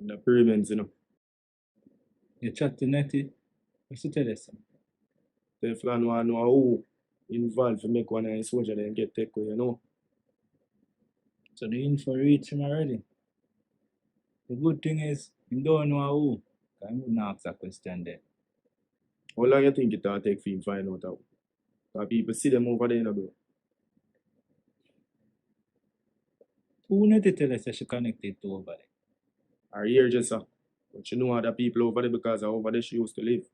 And the payments, You chat to Nettie, what's you tell us? Teflon want know who involved to make one of his soldiers then get take away, So the info reach him already. The good thing is, you don't know who. I wouldn't ask that question there. How long you think it will take for him find out how? Because people see them over there, bro. Who Nettie tell us that she connected to over there? Our hairdresser. But you know other people over there because over there she used to live.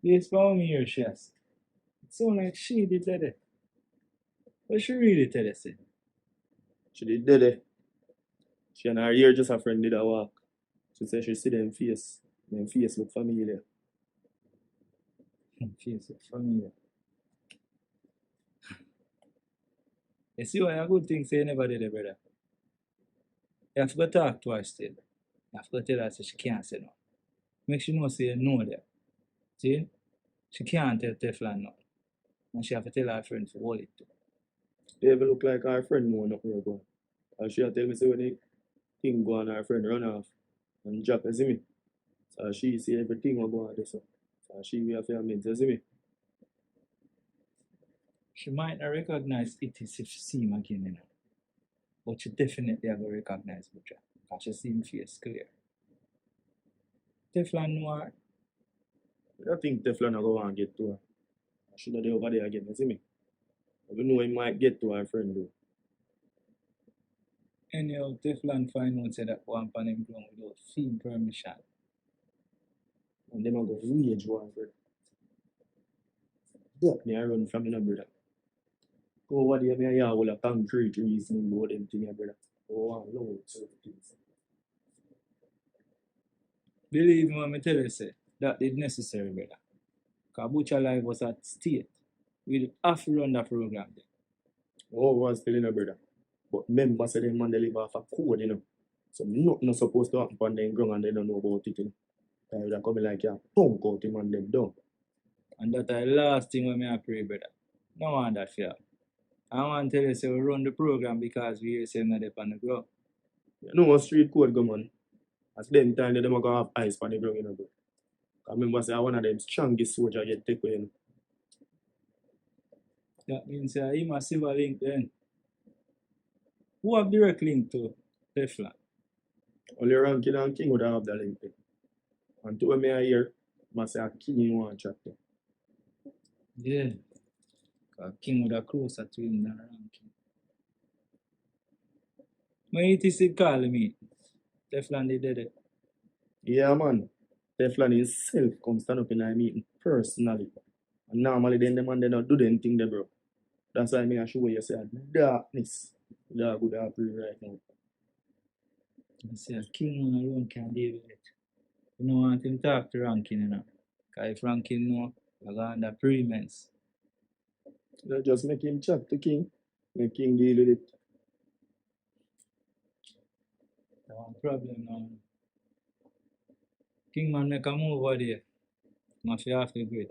This for me here, she asked. It sounds like she did that. What she really tell us? She did it. She and her hairdresser friend did a walk. She said she see them face. Them face look familiar. Face look familiar. You see why a good thing say you never did it, brother. You have to go talk to her still. You have to go tell her so she can't say no. Make sure you know say you know that. See? She can't tell Teflon no. And she have to tell her friend to hold it too. They even look like her friend know nothing about. And she tell me say when the thing go on, her friend run off and drop, you see me? So she see everything will go on this. So she will have to admit, you see me? She might not recognize it if she see him again, you know. But she definitely have to recognize Butcher. Because she see him face clear. Teflon know her. I don't think Teflon will go and get to her. She not there over there again, you see me? I know he might get to her friend though. Anyhow, Teflon find out say that one pan him ground without field permission. And them a go rage one brother. That me I run from me, brother. Go over there, me a yard full of concrete reasoning about them things, brother. Oh, I know certain things. Believe me when I tell you say, that is necessary, brother. Because Butcher life was at stake. We have to run that program there. Oh, I was telling you, brother. But members say them man they live off a code, So nothing not supposed to happen on them ground and they don't know about it, They would come like yeah, punk out him and them down. And that's the last thing when I pray, brother. No want that fear. I want to tell you say we run the program because we hear say not up on the ground. You know what street code go, man? At them time they don't go have ice on the ground, bro. I remember say one of them strongest soldier get take away, That means him a silver link then. Who have direct link to Teflon? Only Rankin and King would have that link there. And to me I hear, must say a King in one chat there. Yeah. Because King would have closer to him than Rankin. When it is call me, Teflon did it. Yeah, man. Teflon himself come stand up in a meeting personally. And normally then the man they don't do anything there, bro. That's why I show you say darkness. That good happen right now. I say King alone can deal with it. You don't want him to talk to Rankin, you know. Because if Rankin know, you're going under pretense. You just make him chat to King. Make King deal with it. That's one problem now. King man make a move over there. Mafia have to agree.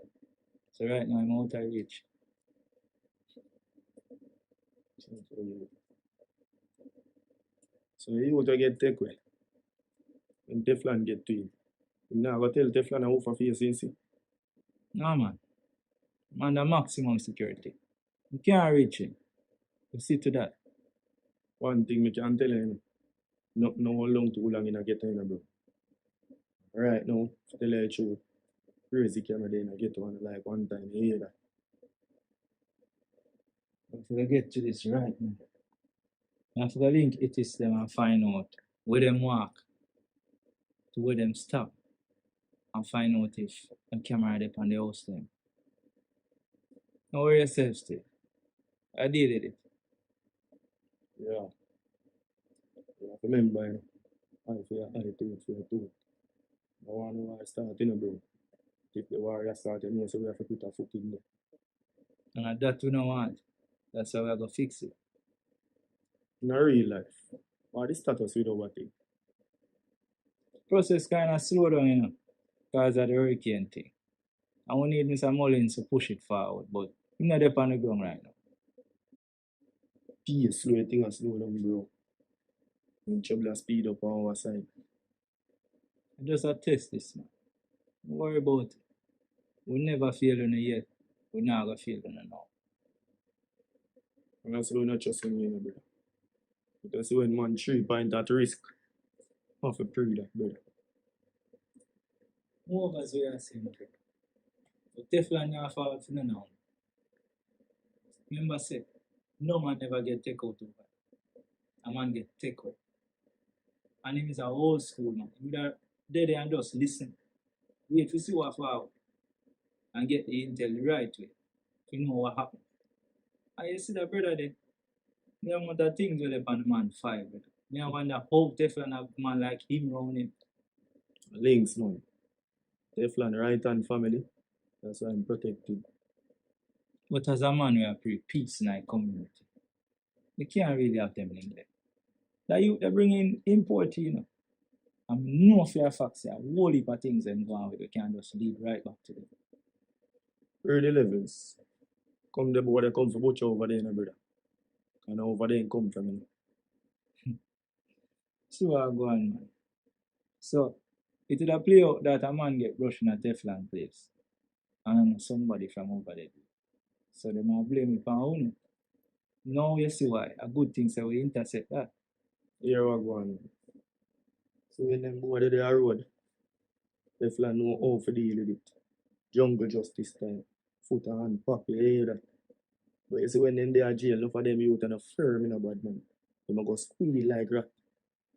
So right now I'm out of reach. So he would get take away. When Teflon get to him. You now go tell Teflon how for face see. No man. I'm under maximum security. You can't reach him. You see to that. One thing me can tell you, no long too long in a get in, bro. Right now, to tell you the truth, crazy camera there in a get one like one time, you hear that. If we get to this right now, I have to link it is them and find out where them walk to where them stop and find out if the camera they on the house them. Now worry yourself still. I did it. Yeah. You have to remember, I feel attitude for your too. I want to know why I start, bro. If the warrior start, you know, so we have to put a foot in there. And that we don't want. That's how we are going to fix it. In a real life, what is status with our thing? Process kind of slow down, you know, because of the hurricane thing. And we need Mr. Mullins to push it forward, but he's not up on the ground right now. pace slow thing and slow down, bro. And trouble speed up on our side. Just a test this, man. Don't worry about it. We never fail on it yet. We not gonna fail on it now. And that's why we not trust him, you know, brother. Because when man 3 point at risk, have to prove that, brother. More of us we are saying, okay. But Teflon not fall for now. Remember say, no man never get take out over. A man get take out. And him is a old school man. He would have dead and just listen. Wait to see what fall and get the intel the right way. You know what happened. And you see that brother there, me have other things with the man 5, brother. Me I wonder how Teflon have man like him round him. Links, man. Teflon right hand family. That's why I'm protected. But as a man, we are pretty peace in our community. We can't really have them in there. That you they bring in import, you know. I mean, no fair facts here. A whole heap of things them go on with. We can't just lead right back to them. Early levels. Come the boy they come for butcher over there, no, brother. And over there come from him. So I go on, man. So it would play out that a man get brushed in a Teflon place. And somebody from over there. So they might blame it on own. Now you see why. A good thing so we intercept that. Here we go on. So when them boy they there road, Teflon know how to deal with it. Jungle justice time. Foot and hand pop, you hear that. But you see when them there jail, enough of them youth and a firm in a bad man. They go squeal like rat.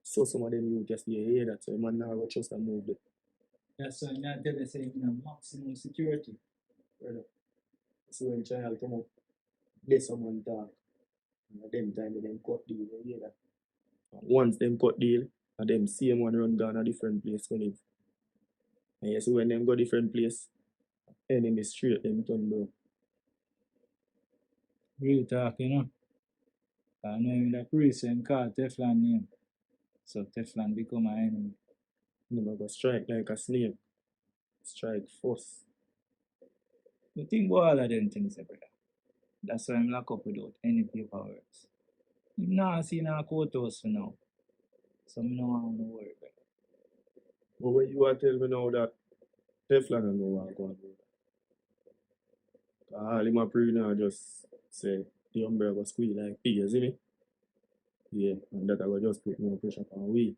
So some of them youth just you hear that. So man now go trust and move it. That's why I tell you say maximum security. Brother. So when child come up, they someone talk. And them time they them cut deal, you hear that. And once them cut deal, and them same one run down a different place to live. And you see when them go different place, enemy straight them turn, bro. Real talk, you know. I know him the priest and call Teflon name. So Teflon become my enemy. Never go strike like a snake. Strike first. But think about all of them things, brother. That's why I'm locked up without any paperwork. I'm not seeing a courthouse for now. So I don't want to worry, brother. But when you are tell me now that Teflon and know what going on. All him a pre now just say the umbrella go squeal like pig, isn't it? Yeah, and that I will just put more pressure on we.